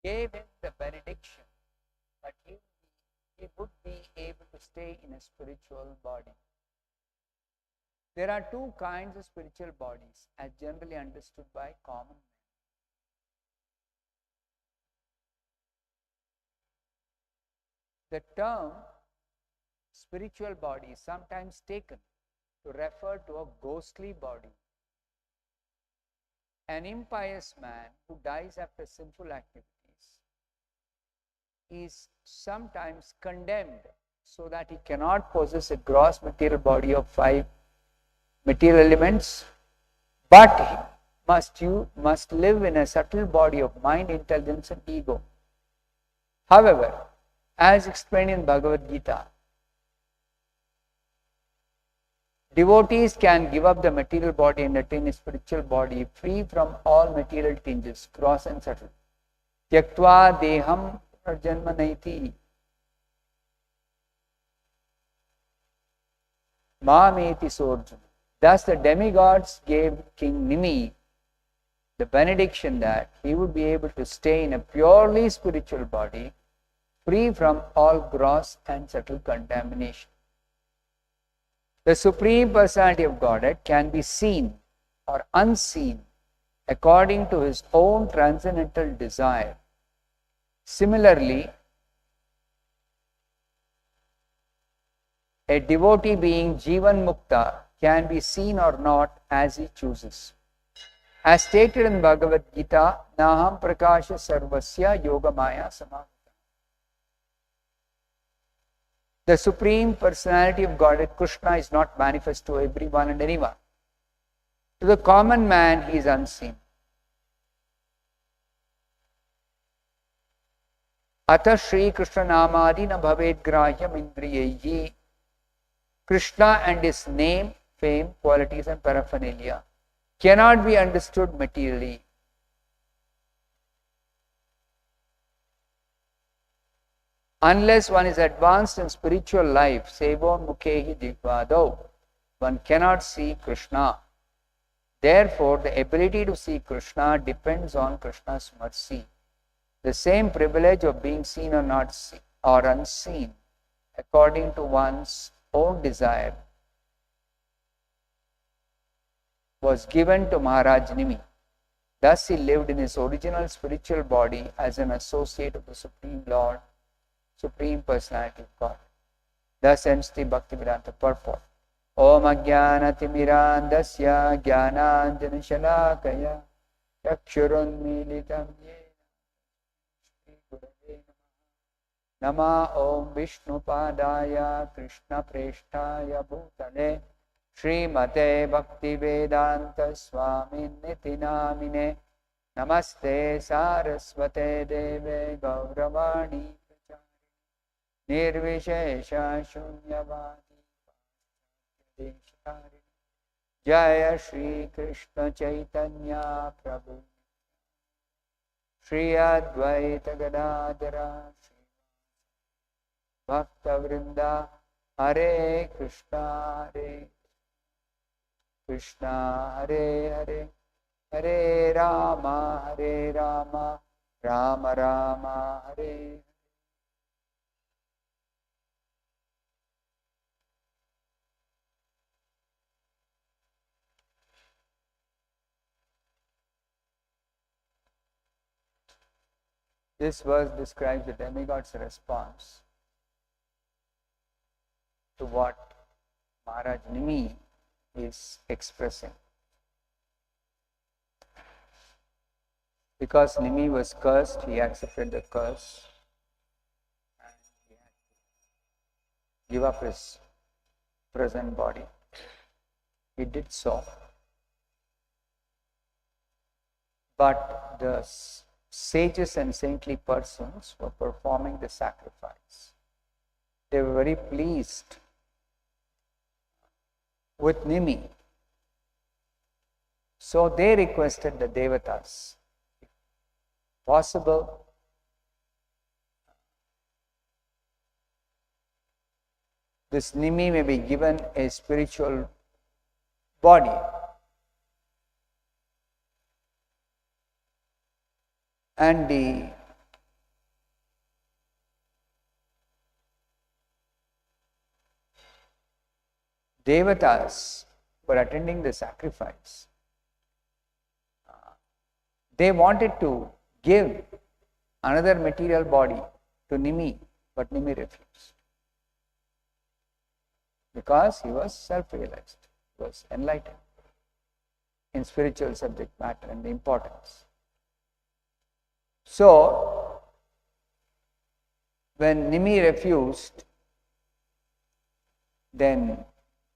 gave him the benediction that he would be able to stay in a spiritual body. There are two kinds of spiritual bodies as generally understood by common men. The term spiritual body is sometimes taken to refer to a ghostly body. An impious man who dies after sinful activities is sometimes condemned so that he cannot possess a gross material body of 5 material elements, but he must live in a subtle body of mind, intelligence and ego. However, as explained in Bhagavad Gita, devotees can give up the material body and attain a spiritual body free from all material tinges, gross and subtle. Tyaktva deham janma naiti mameti sorjuna. Thus the demigods gave King Nimi the benediction that he would be able to stay in a purely spiritual body, free from all gross and subtle contamination. The Supreme Personality of Godhead can be seen or unseen according to his own transcendental desire. Similarly, a devotee being Jivan Mukta can be seen or not as he chooses. As stated in Bhagavad Gita, Naham Prakasha Sarvasya Yoga Maya Samavita. The Supreme Personality of Godhead, Krishna, is not manifest to everyone and anyone. To the common man, he is unseen. Atha Shri Krishna Namadi na bhaved grahyam indriyeyi. Krishna and his name, fame, qualities and paraphernalia cannot be understood materially. Unless one is advanced in spiritual life, Sevon Mukhehi Jigvado, one cannot see Krishna. Therefore, the ability to see Krishna depends on Krishna's mercy. The same privilege of being seen or not seen, or unseen, according to one's own desire, was given to Maharaj Nimi. Thus he lived in his original spiritual body as an associate of the Supreme Lord, Supreme Personality of God. Thus ends the Bhaktivedanta purport. Om Ajnanatirmirandasya Jnananjana Shalakaya Chakshurunmilitam Yena Nama Om Vishnu Padaya Krishna Preshtaya Bhutale Srimate Bhaktivedanta Swami Niti Namine Namaste Saraswate Deve Gauravani Nirvishesha Shunyavadi Jaya Shri Krishna Chaitanya Prabhu Shri Advaita Gadadhara Bhakta Vrinda Hare Krishna Hare Hare Hare Rama Rama Rama Hare. This verse describes the demigod's response to what Maharaj Nimi is expressing. Because Nimi was cursed, he accepted the curse and he had to give up his present body. He did so. But the sages and saintly persons were performing the sacrifice. They were very pleased with Nimi. So they requested the Devatas, if possible, this Nimi may be given a spiritual body. And the Devatas were attending the sacrifice. They wanted to give another material body to Nimi, but Nimi refused. Because he was self-realized, he was enlightened in spiritual subject matter and the importance. So, when Nimi refused, then,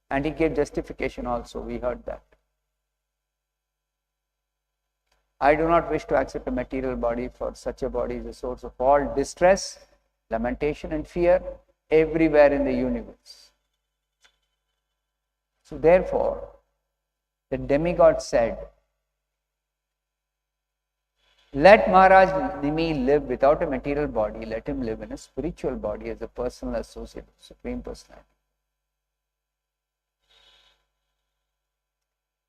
and he gave justification also, we heard that. I do not wish to accept a material body, for such a body is a source of all distress, lamentation and fear everywhere in the universe. So therefore, the demigod said, let Maharaj Nimi live without a material body, let him live in a spiritual body as a personal associate of Supreme Personality.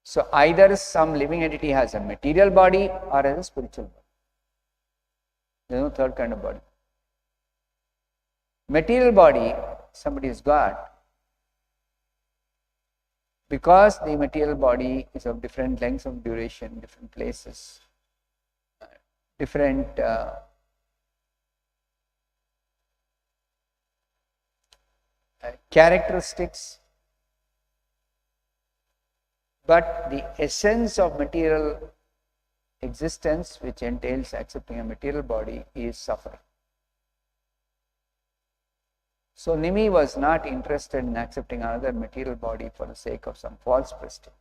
So either some living entity has a material body or has a spiritual body. There is no third kind of body. Material body, somebody has got, because the material body is of different lengths of duration, different places, different characteristics, but the essence of material existence, which entails accepting a material body, is suffering. So Nimi was not interested in accepting another material body for the sake of some false prestige.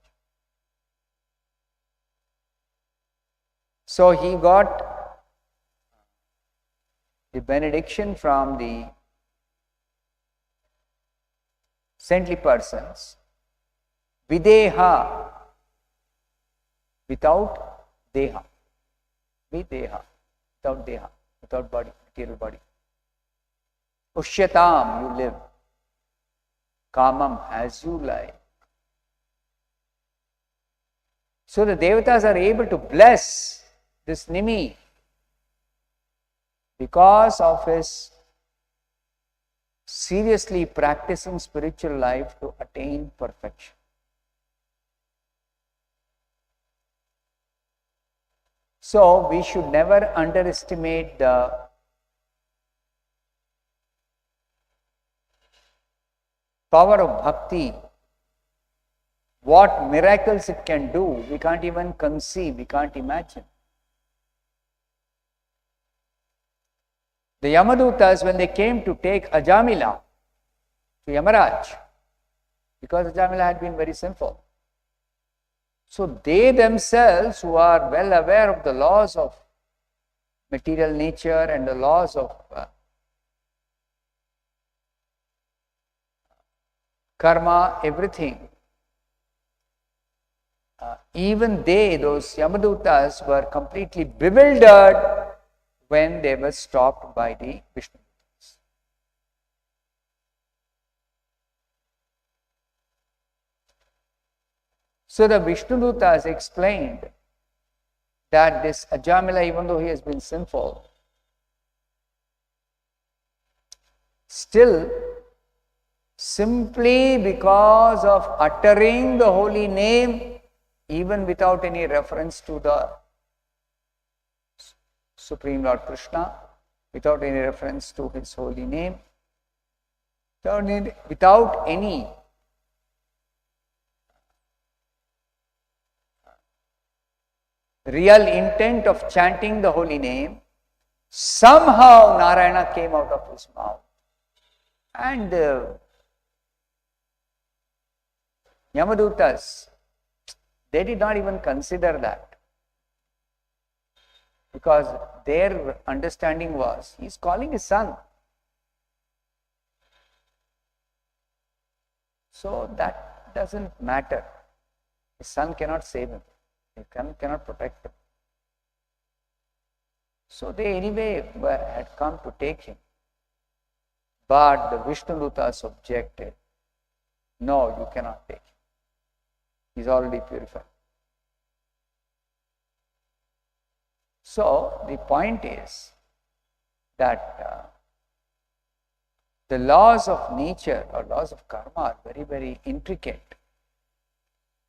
So he got the benediction from the saintly persons, Videha, without Deha. Videha, without Deha, without body, material body. Ushyatam, you live. Kamam, as you like. So the devatas are able to bless this Nimi because of his seriously practicing spiritual life to attain perfection. So we should never underestimate the power of bhakti, what miracles it can do, we can't even conceive, we can't imagine. The Yamadutas, when they came to take Ajamila to Yamaraj, because Ajamila had been very sinful, so they themselves, who are well aware of the laws of material nature and the laws of karma, everything, even they, those Yamadutas, were completely bewildered when they were stopped by the Vishnudutas. So the Vishnudutas explained that this Ajamila, even though he has been sinful, still, simply because of uttering the holy name, even without any reference to the Supreme Lord Krishna, without any reference to his holy name, without any real intent of chanting the holy name, somehow Narayana came out of his mouth. And Yamadutas, they did not even consider that, because their understanding was, he is calling his son. So that doesn't matter. His son cannot save him. He cannot protect him. So they anyway had come to take him. But the Vishnudutas objected. No, you cannot take him. He is already purified. So the point is that The laws of nature or laws of karma are very, very intricate.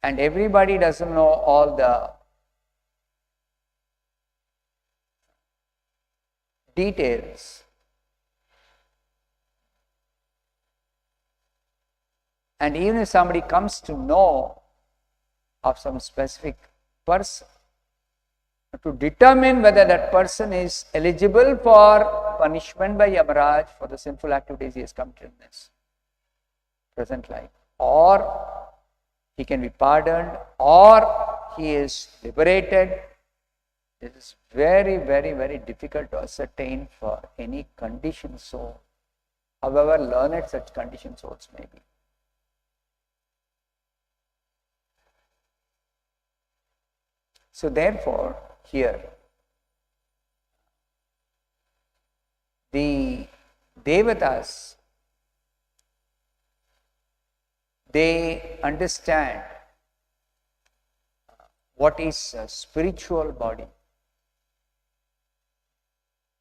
And everybody doesn't know all the details. And even if somebody comes to know of some specific person, to determine whether that person is eligible for punishment by Yamaraj for the sinful activities he has committed in this present life, or he can be pardoned, or he is liberated. This is very, very, very difficult to ascertain for any conditioned soul, however learned such conditioned souls may be. So therefore, here, the Devatas, they understand what is a spiritual body.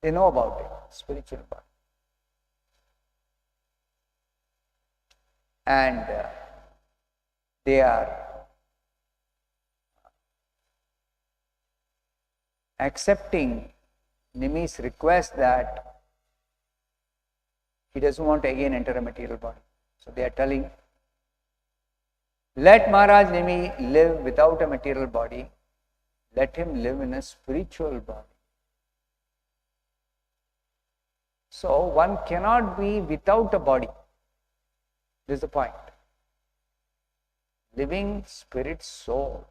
They know about it, spiritual body. And they are accepting Nimi's request that he doesn't want to again enter a material body. So they are telling, let Maharaj Nimi live without a material body, let him live in a spiritual body. So one cannot be without a body. This is the point. Living spirit soul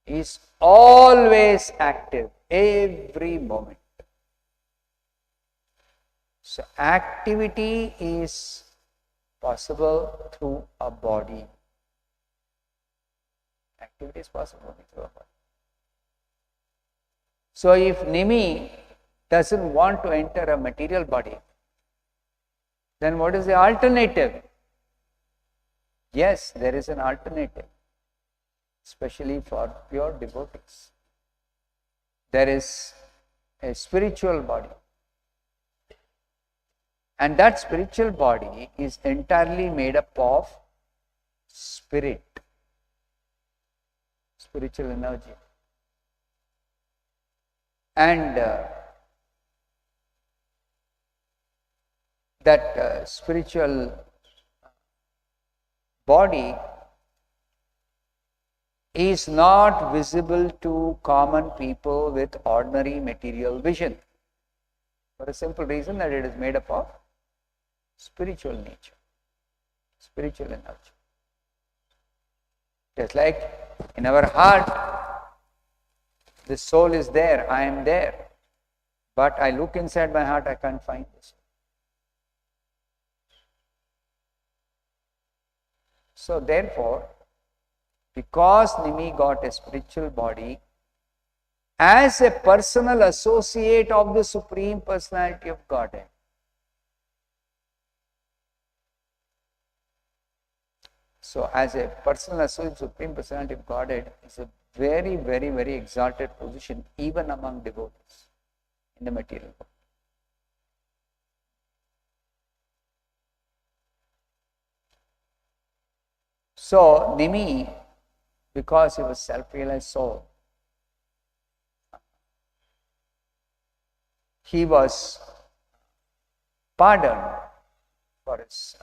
is always active, every moment. So activity is possible through a body. Activity is possible through a body. So if Nimi doesn't want to enter a material body, then what is the alternative? Yes, there is an alternative, especially for pure devotees. There is a spiritual body. And that spiritual body is entirely made up of spirit, spiritual energy. And that spiritual body is not visible to common people with ordinary material vision, for a simple reason that it is made up of spiritual nature, spiritual energy. Just like in our heart, the soul is there, I am there, but I look inside my heart, I can't find this. So therefore, because Nimi got a spiritual body, as a personal associate of the Supreme Personality of Godhead, so as a personal associate of the Supreme Personality of Godhead is a very, very, very exalted position even among devotees in the material world. So Nimi, because he was self-realized soul, he was pardoned for his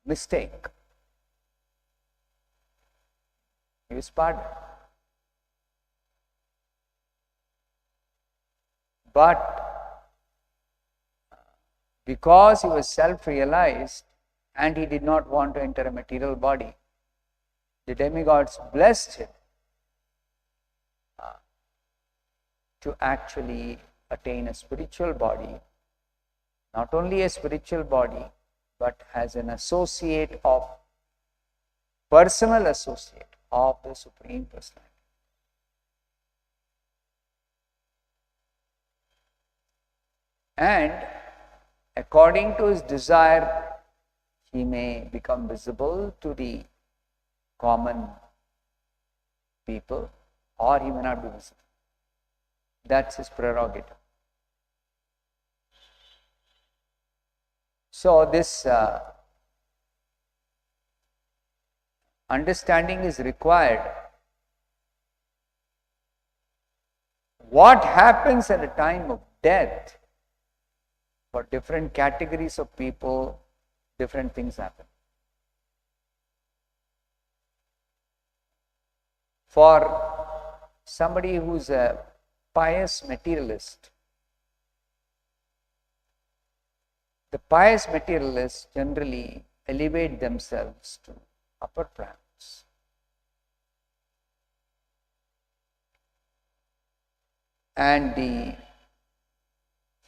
mistake. He was pardoned. But because he was self-realized and he did not want to enter a material body, the demigods blessed him to actually attain a spiritual body, not only a spiritual body, but as an associate of, personal associate of the Supreme Personality. And according to his desire, he may become visible to the common people, or he may not be visible. That's his prerogative. So this understanding is required. What happens at the time of death? For different categories of people, different things happen. For somebody who's a pious materialist, the pious materialists generally elevate themselves to upper planets. And the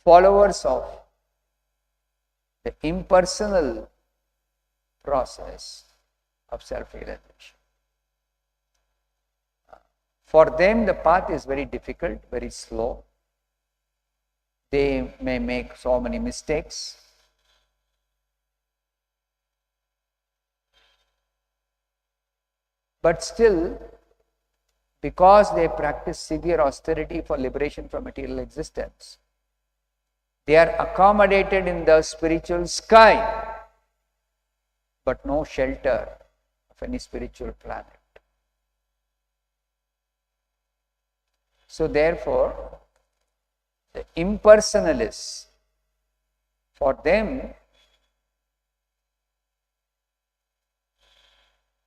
followers of the impersonal process of self-realization, for them the path is very difficult, very slow. They may make so many mistakes. But still, because they practice severe austerity for liberation from material existence, they are accommodated in the spiritual sky, but no shelter of any spiritual planet. So therefore, the impersonalists, for them,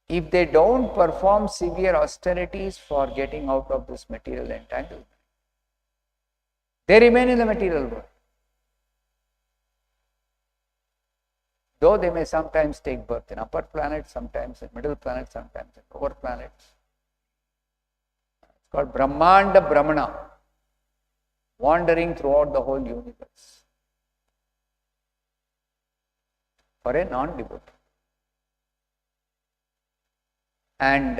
if they don't perform severe austerities for getting out of this material entanglement, they remain in the material world. Though they may sometimes take birth in upper planets, sometimes in middle planets, sometimes in lower planets. It's called Brahmanda Brahmana, wandering throughout the whole universe for a non-devotee. And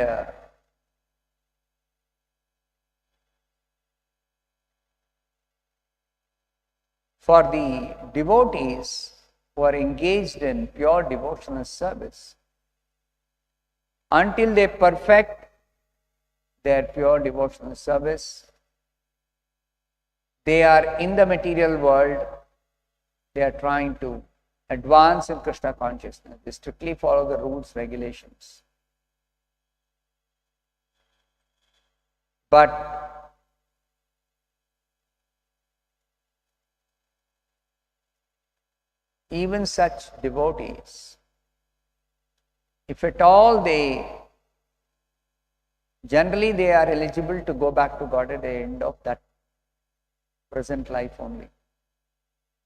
for the devotees who are engaged in pure devotional service, until they perfect their pure devotional service, they are in the material world, they are trying to advance in Krishna consciousness. They strictly follow the rules, regulations. But even such devotees, if at all generally they are eligible to go back to God at the end of that present life only.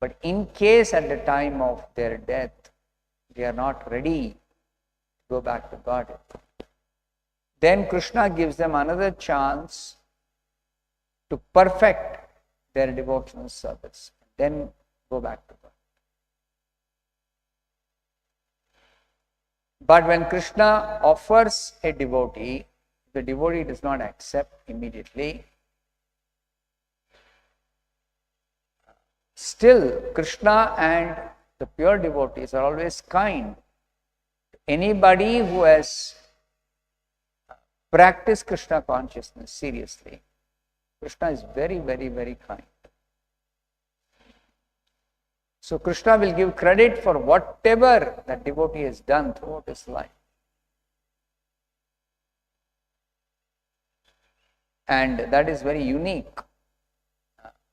But in case at the time of their death, they are not ready to go back to God, then Krishna gives them another chance to perfect their devotional service, then go back to God. But when Krishna offers a devotee, the devotee does not accept immediately. Still, Krishna and the pure devotees are always kind. Anybody who has practiced Krishna consciousness seriously, Krishna is very, very, very kind. So Krishna will give credit for whatever that devotee has done throughout his life. And that is very unique,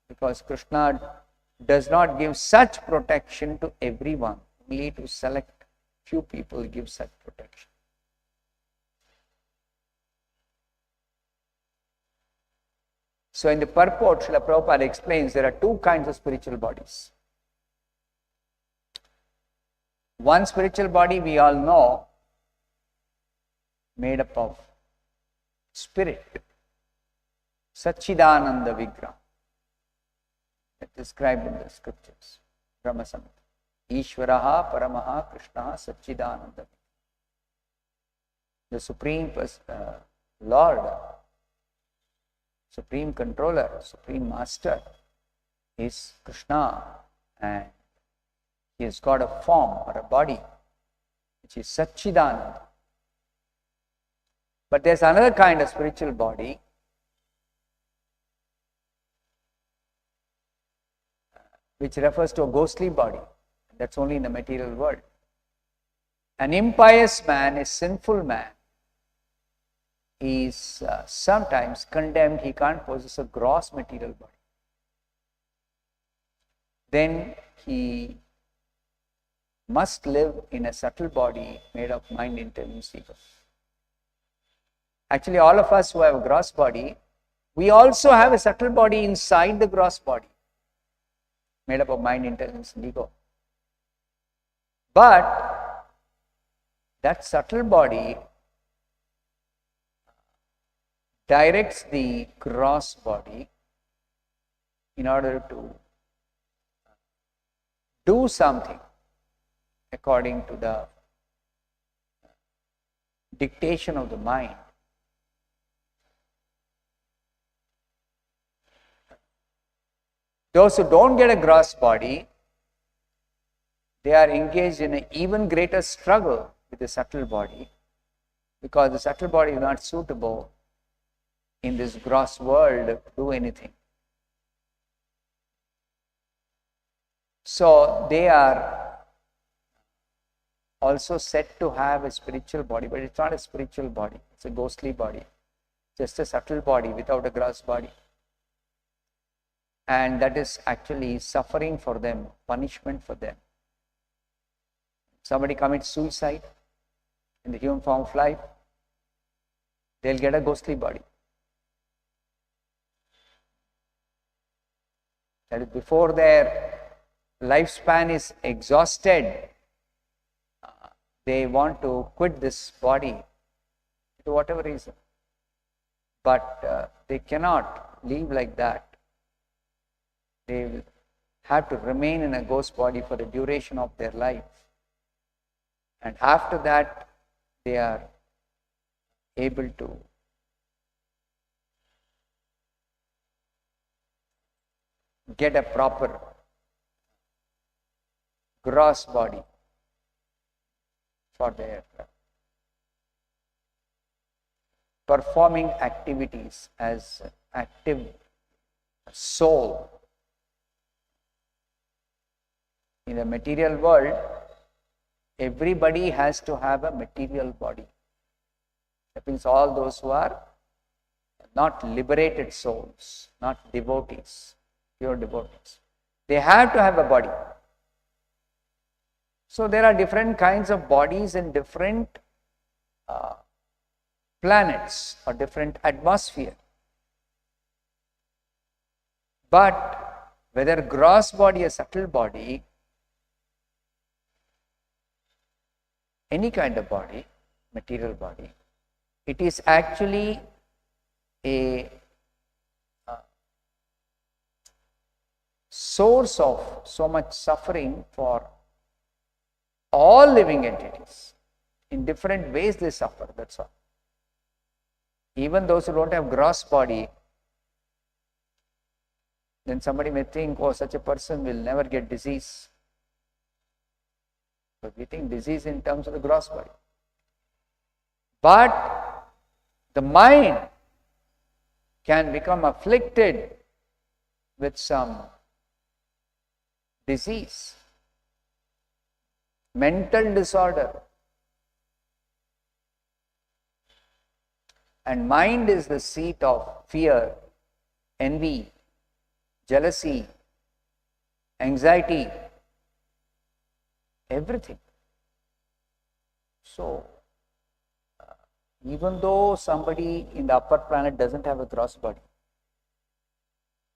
because Krishna does not give such protection to everyone, only to select few people give such protection. So in the purport, Srila Prabhupada explains there are two kinds of spiritual bodies. One spiritual body we all know, made up of spirit, Satchidananda Vigraha, described in the scriptures, Brahma Samhita. Ishvaraha Paramaha Krishna Satchidananda. The Supreme Lord, Supreme Controller, Supreme Master is Krishna, and he has got a form or a body which is Satchidananda. But there's another kind of spiritual body which refers to a ghostly body. That's only in the material world. An impious man, a sinful man, is sometimes condemned. He can't possess a gross material body. Then he must live in a subtle body made of mind, intelligence, ego. Actually, all of us who have a gross body, we also have a subtle body inside the gross body, made up of mind, intelligence, and ego. But that subtle body directs the gross body in order to do something according to the dictation of the mind. Those who don't get a gross body, they are engaged in an even greater struggle with the subtle body, because the subtle body is not suitable in this gross world to do anything. So they are also said to have a spiritual body, but it's not a spiritual body, it's a ghostly body, just a subtle body without a gross body. And that is actually suffering for them, punishment for them. Somebody commits suicide in the human form of life, they'll get a ghostly body. That is, before their lifespan is exhausted, they want to quit this body to whatever reason. But they cannot live like that. They will have to remain in a ghost body for the duration of their life. And after that, they are able to get a proper gross body for their performing activities as active soul. In the material world, everybody has to have a material body. That means all those who are not liberated souls, not devotees, pure devotees, they have to have a body. So there are different kinds of bodies in different planets or different atmosphere. But whether gross body or subtle body, any kind of body, material body, it is actually a source of so much suffering for all living entities. In different ways they suffer, that's all. Even those who don't have gross body, then somebody may think, oh, such a person will never get disease. But we think disease in terms of the gross body. But the mind can become afflicted with some disease, mental disorder. And mind is the seat of fear, envy, jealousy, anxiety, everything. So, even though somebody in the upper planet doesn't have a gross body,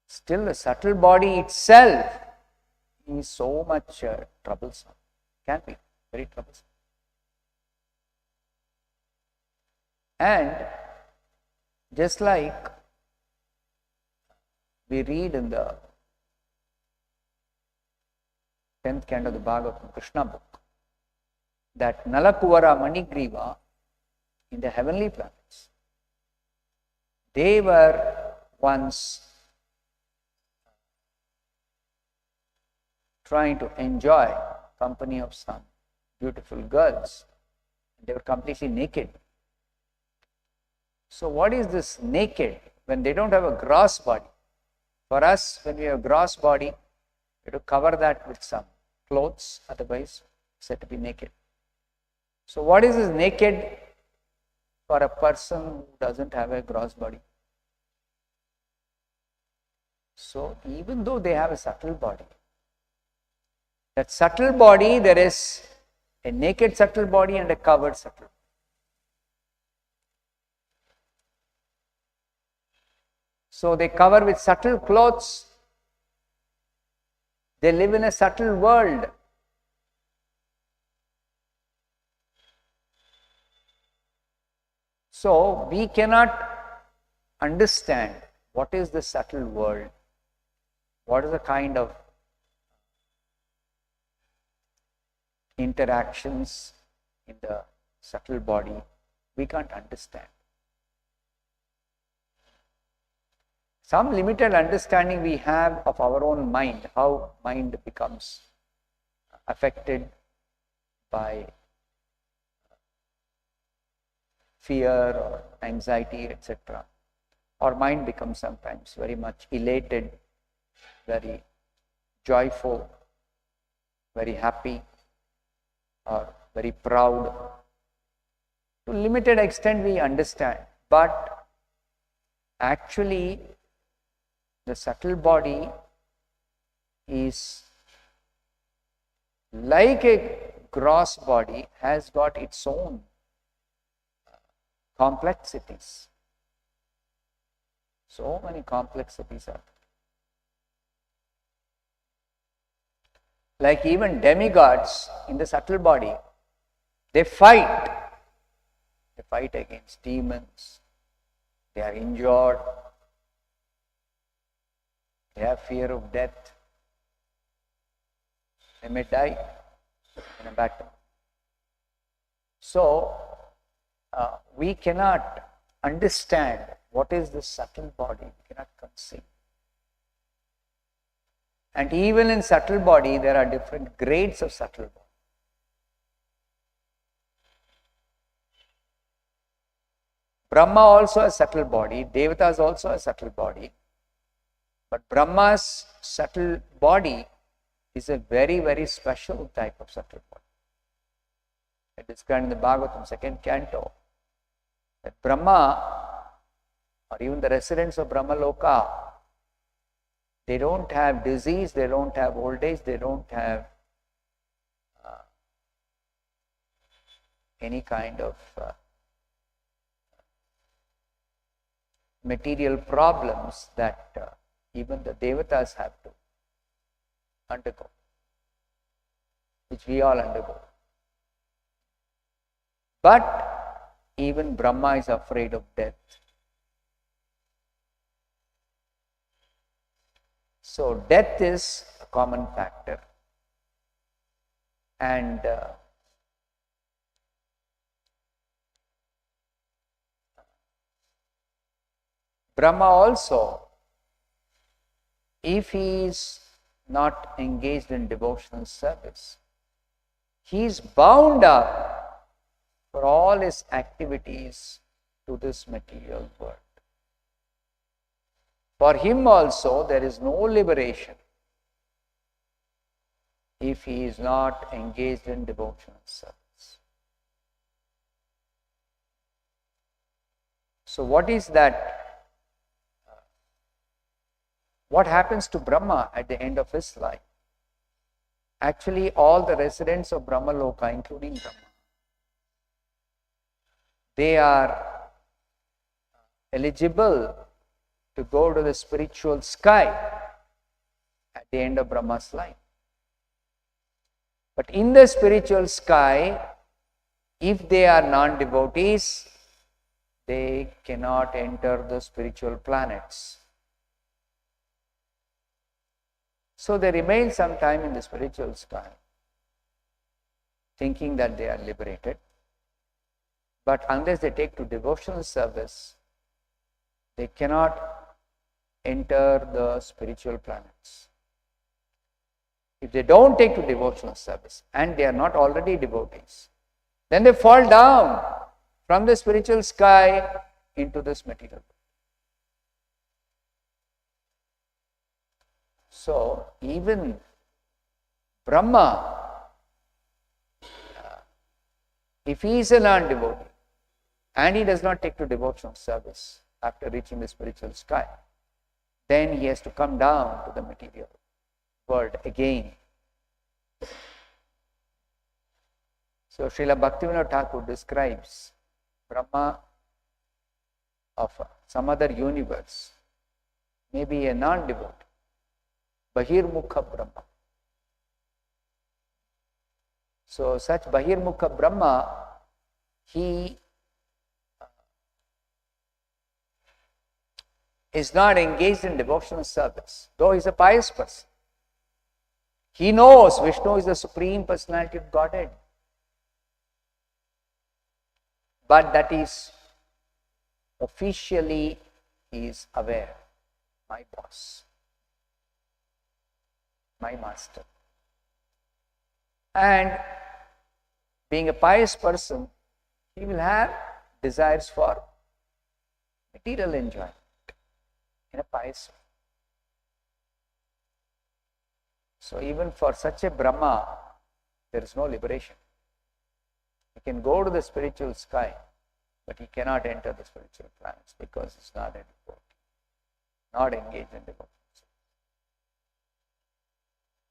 still the subtle body itself is so much troublesome. Can be very troublesome. And just like we read in the 10th canto of the Bhagavatam, Krishna book, that Nalakuvara Manigriva in the heavenly planets, they were once trying to enjoy company of some beautiful girls. They were completely naked. So what is this naked when they don't have a gross body? For us, when we have a gross body, You have to cover that with some clothes, otherwise said to be naked. So what is this naked for a person who doesn't have a gross body? So even though they have a subtle body, that subtle body, there is a naked subtle body and a covered subtle body. So they cover with subtle clothes. They live in a subtle world. So we cannot understand what is the subtle world, what is the kind of interactions in the subtle body. We can't understand. Some limited understanding we have of our own mind, how mind becomes affected by fear or anxiety, etc. Our mind becomes sometimes very much elated, very joyful, very happy, or very proud. To limited extent we understand, but actually the subtle body is like a gross body, has got its own complexities. So many complexities are there. Like even demigods in the subtle body, they fight. They fight against demons. They are injured. They have fear of death. They may die in a battle. So, we cannot understand what is this subtle body. We cannot conceive. And even in subtle body, there are different grades of subtle body. Brahma also has subtle body. Devatas also has subtle body. But Brahma's subtle body is a very, very special type of subtle body. It is described in the Bhagavatam, 2nd canto, that Brahma, or even the residents of Brahma Loka, they don't have disease, they don't have old age, they don't have any kind of material problems that even the devatas have to undergo, which we all undergo. But even Brahma is afraid of death. So death is a common factor. And Brahma also, if he is not engaged in devotional service, he is bound up for all his activities to this material world. For him also, there is no liberation if he is not engaged in devotional service. So what is that? What happens to Brahma at the end of his life? Actually, all the residents of Brahma Loka, including Brahma, they are eligible to go to the spiritual sky at the end of Brahma's life. But in the spiritual sky, if they are non-devotees, they cannot enter the spiritual planets. So they remain some time in the spiritual sky, thinking that they are liberated. But unless they take to devotional service, they cannot enter the spiritual planets. If they don't take to devotional service and they are not already devotees, then they fall down from the spiritual sky into this material world. So even Brahma, if he is a non-devotee and he does not take to devotional service after reaching the spiritual sky, then he has to come down to the material world again. So Srila Bhaktivinoda Thakur describes Brahma of some other universe, maybe a non-devotee, Bahirmukha Brahma. So such Bahirmukha Brahma, he is not engaged in devotional service, though he is a pious person. He knows Vishnu is the Supreme Personality of Godhead. But that is officially he is aware, my boss, my master. And being a pious person, he will have desires for material enjoyment in a pious way. So even for such a Brahma, there is no liberation. He can go to the spiritual sky, but he cannot enter the spiritual planets because he is not a devotee, not engaged in devotion.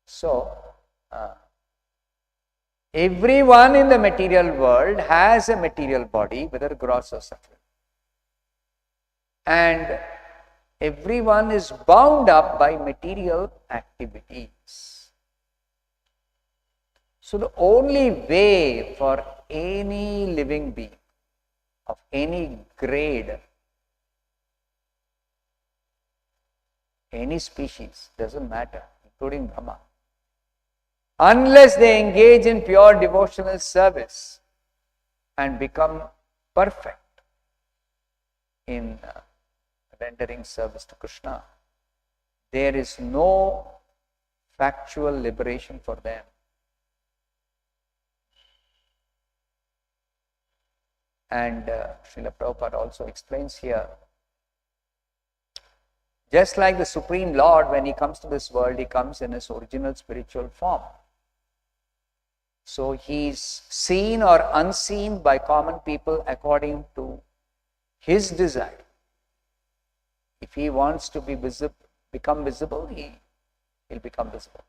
So, everyone in the material world has a material body, whether gross or subtle. And everyone is bound up by material activities. So the only way for any living being of any grade, any species, doesn't matter, including Brahma, unless they engage in pure devotional service and become perfect in rendering service to Krishna, there is no factual liberation for them. And Srila Prabhupada also explains here, just like the Supreme Lord, when he comes to this world, he comes in his original spiritual form. So he is seen or unseen by common people according to his desire. If he wants to be become visible, he will become visible.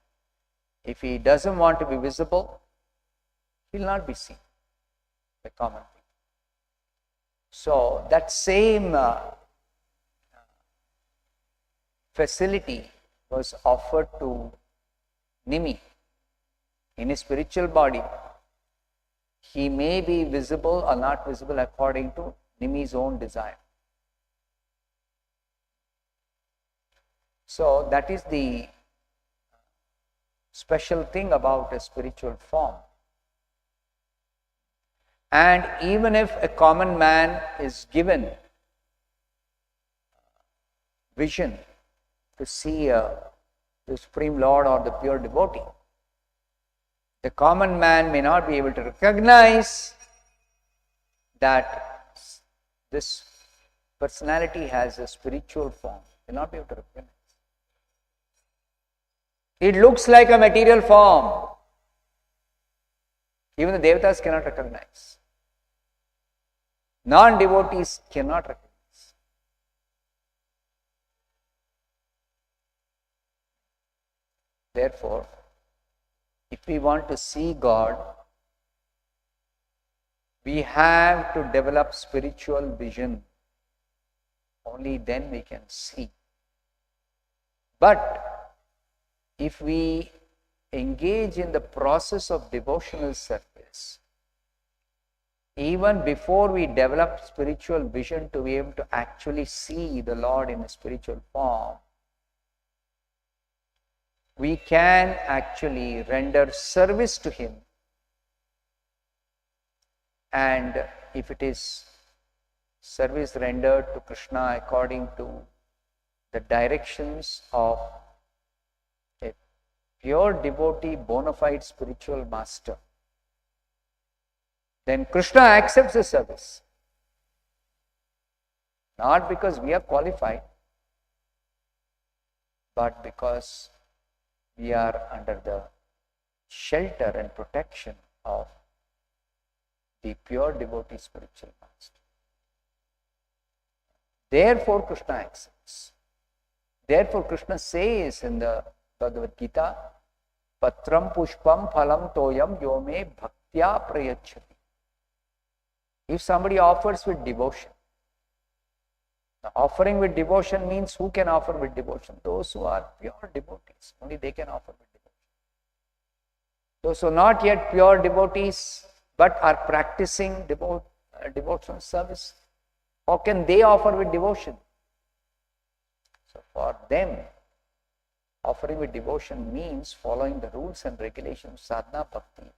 If he doesn't want to be visible, he will not be seen by common people. So that same facility was offered to Nimi. In his spiritual body, he may be visible or not visible according to Nimi's own desire. So that is the special thing about a spiritual form. And even if a common man is given vision to see the Supreme Lord or the pure devotee, the common man may not be able to recognize that this personality has a spiritual form. He will not be able to recognize. It looks like a material form. Even the Devatas cannot recognize. Non-devotees cannot recognize. Therefore, if we want to see God, we have to develop spiritual vision. Only then we can see. But if we engage in the process of devotional service, even before we develop spiritual vision to be able to actually see the Lord in a spiritual form, we can actually render service to Him. And if it is service rendered to Krishna according to the directions of a pure devotee, bona fide spiritual master, then Krishna accepts the service. Not because we are qualified, but because we are under the shelter and protection of the pure devotee spiritual master. Therefore, Krishna accepts. Therefore, Krishna says in the Bhagavad Gita, Patram pushpam phalam toyam yome bhaktya prayachati. If somebody offers with devotion, now offering with devotion means who can offer with devotion? Those who are pure devotees. Only they can offer with devotion. Those who are not yet pure devotees but are practicing devotional service, how can they offer with devotion? So for them, offering with devotion means following the rules and regulations of sadhana bhakti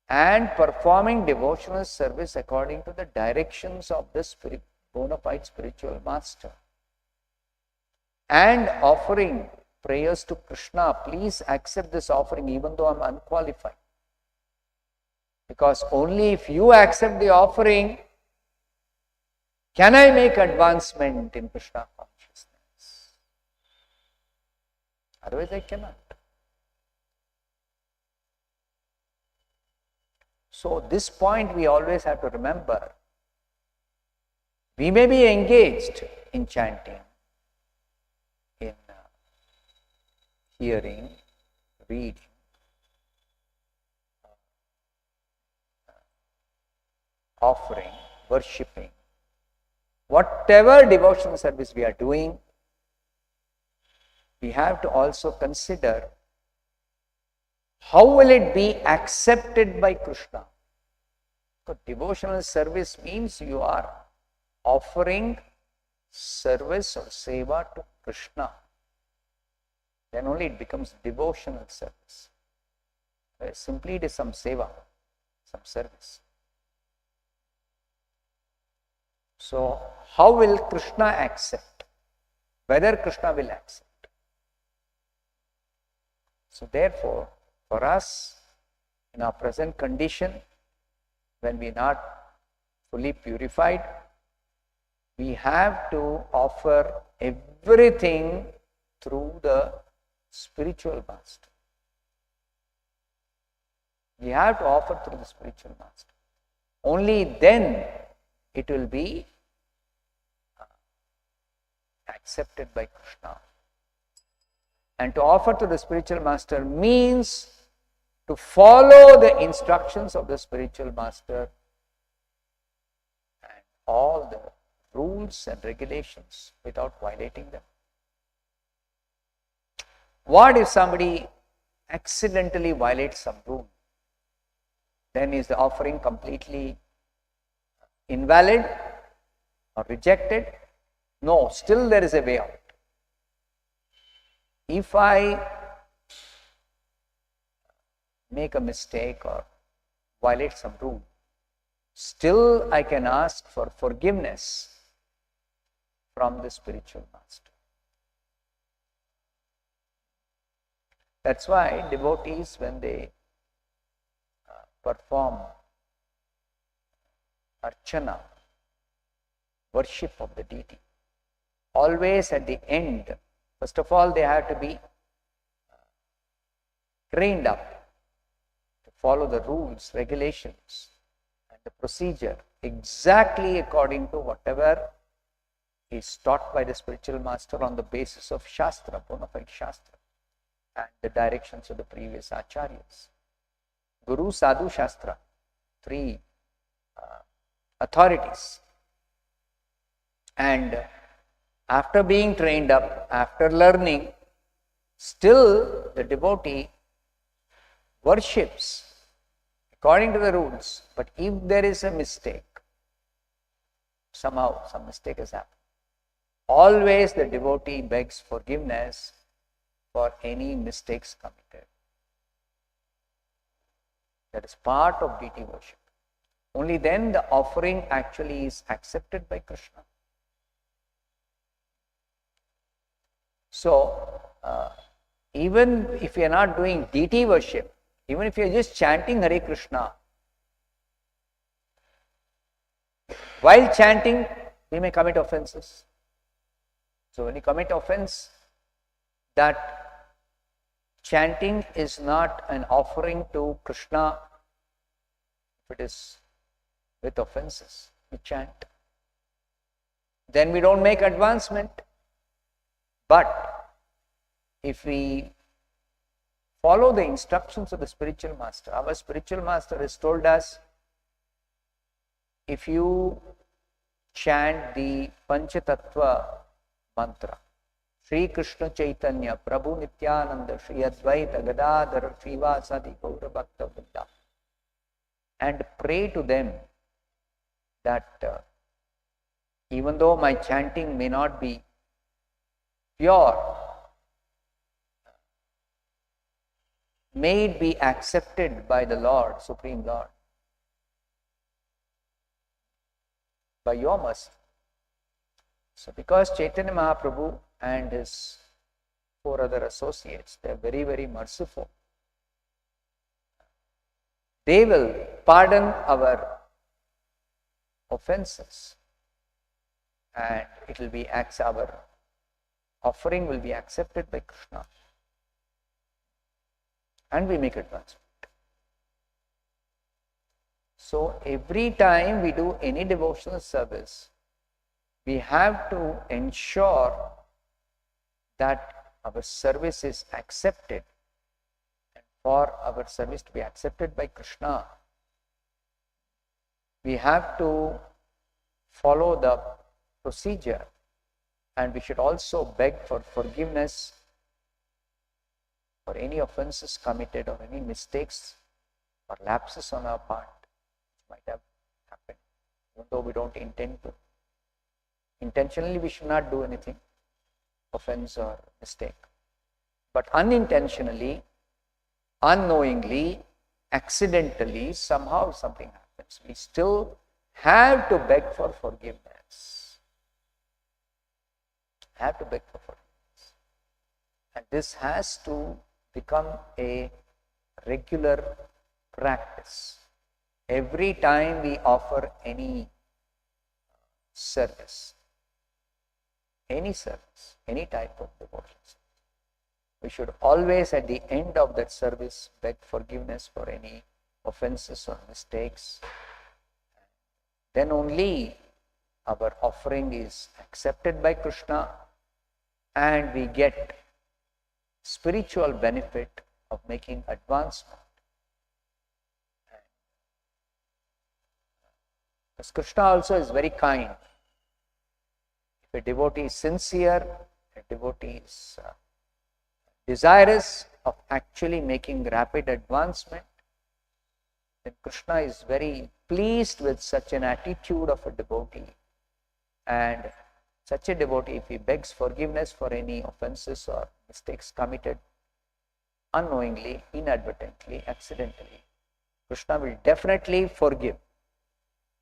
and performing devotional service according to the directions of the bona fide spiritual master, and offering prayers to Krishna. Please accept this offering even though I am unqualified, because only if you accept the offering can I make advancement in Krishna consciousness. Otherwise I cannot. So this point we always have to remember. We may be engaged in chanting, in hearing, reading, offering, worshipping, whatever devotional service we are doing, we have to also consider how will it be accepted by Krishna. Because devotional service means you are offering service or seva to Krishna. Then only it becomes devotional service. Simply it is some seva, some service. So how will Krishna accept? Whether Krishna will accept. So therefore, for us, in our present condition, when we are not fully purified, we have to offer everything through the spiritual master. We have to offer through the spiritual master. Only then it will be accepted by Krishna. And to offer to the spiritual master means to follow the instructions of the spiritual master and all the rules and regulations without violating them. What if somebody accidentally violates some rule? Then is the offering completely invalid or rejected? No, still there is a way out. If I make a mistake or violate some rule, still I can ask for forgiveness from the spiritual master. That's why devotees, when they perform archana, worship of the deity, always at the end, first of all, they have to be trained up to follow the rules, regulations, and the procedure exactly according to whatever is taught by the spiritual master on the basis of Shastra, bona fide Shastra, and the directions of the previous acharyas. Guru, Sadhu, Shastra, three authorities. And after being trained up, after learning, still the devotee worships according to the rules. But if there is a mistake, somehow some mistake has happened, always the devotee begs forgiveness for any mistakes committed. That is part of deity worship. Only then the offering actually is accepted by Krishna. So, even if you are not doing deity worship, even if you are just chanting Hare Krishna, while chanting, we may commit offenses. So, when you commit offense, that chanting is not an offering to Krishna if it is with offenses. We chant. Then we don't make advancement. But if we follow the instructions of the spiritual master, our spiritual master has told us, if you chant the Panchatattva mantra, Sri Krishna Chaitanya, Prabhu Nityananda, Sri Advaita, Gadadhara, Srivasadi, Gaura Bhakta Vrinda, and pray to them that even though my chanting may not be pure, may it be accepted by the Lord, Supreme Lord, by your mercy. So because Chaitanya Mahaprabhu and his 4 other associates, they are very, very merciful, they will pardon our offenses, and it will be our offering will be accepted by Krishna, and we make advancement. So every time we do any devotional service, we have to ensure that our service is accepted. And for our service to be accepted by Krishna, we have to follow the procedure, and we should also beg for forgiveness for any offenses committed or any mistakes or lapses on our part which might have happened, even though we don't intend to. Intentionally we should not do anything, offense or mistake. But unintentionally, unknowingly, accidentally, somehow something happens. We still have to beg for forgiveness. Have to beg for forgiveness. And this has to become a regular practice. Every time we offer any service, any type of devotion, we should always at the end of that service beg forgiveness for any offenses or mistakes. Then only our offering is accepted by Krishna, and we get spiritual benefit of making advancement. Because Krishna also is very kind. If a devotee is sincere, a devotee is desirous of actually making rapid advancement, then Krishna is very pleased with such an attitude of a devotee. And such a devotee, if he begs forgiveness for any offenses or mistakes committed unknowingly, inadvertently, accidentally, Krishna will definitely forgive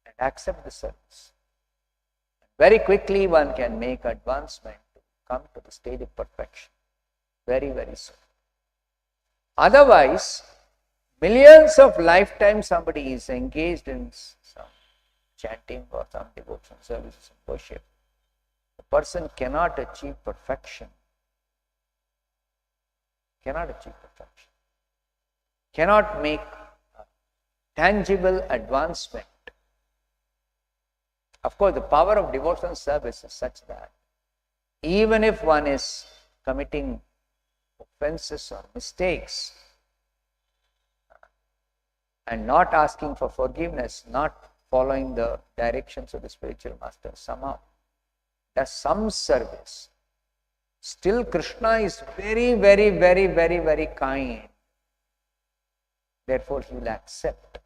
and accept the service. Very quickly one can make advancement to come to the state of perfection. Very, very soon. Otherwise, millions of lifetimes somebody is engaged in some chanting or some devotional services and worship. The person cannot achieve perfection. Cannot achieve perfection. Cannot make tangible advancement. Of course, the power of devotional service is such that even if one is committing offenses or mistakes and not asking for forgiveness, not following the directions of the spiritual master, somehow does some service, still Krishna is very, very, very, very, very kind. Therefore, he will accept.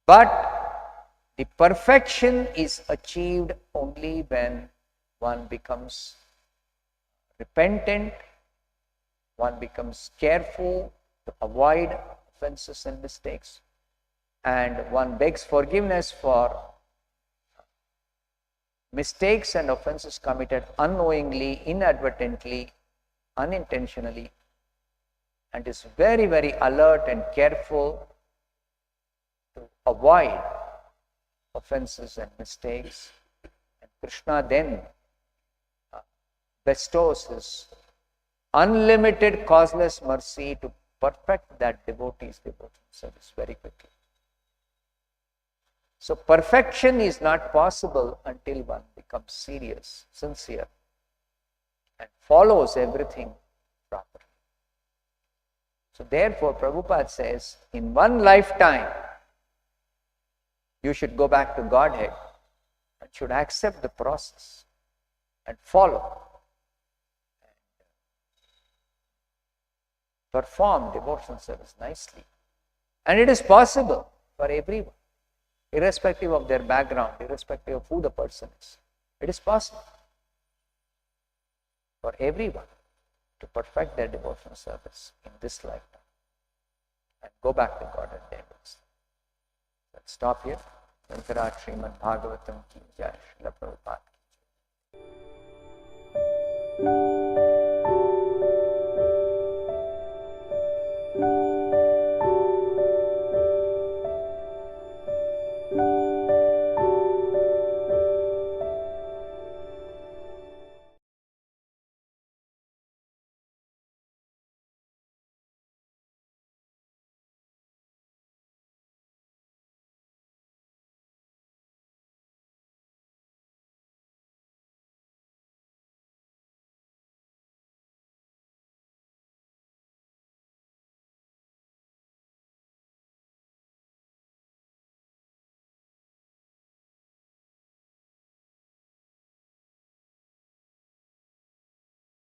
But the perfection is achieved only when one becomes repentant, one becomes careful to avoid offenses and mistakes, and one begs forgiveness for mistakes and offenses committed unknowingly, inadvertently, unintentionally, and is very, very alert and careful to avoid offenses and mistakes. And Krishna then bestows his unlimited causeless mercy to perfect that devotee's devotional service very quickly. So perfection is not possible until one becomes serious, sincere, and follows everything properly. So therefore, Prabhupada says, in one lifetime, you should go back to Godhead and should accept the process and follow and perform devotional service nicely. And it is possible for everyone, irrespective of their background, irrespective of who the person is. It is possible for everyone to perfect their devotional service in this lifetime and go back to God and devils. Let's stop here. Untitled Srimad Bhagavatam ki jai. Srila Prabhupada ki jai.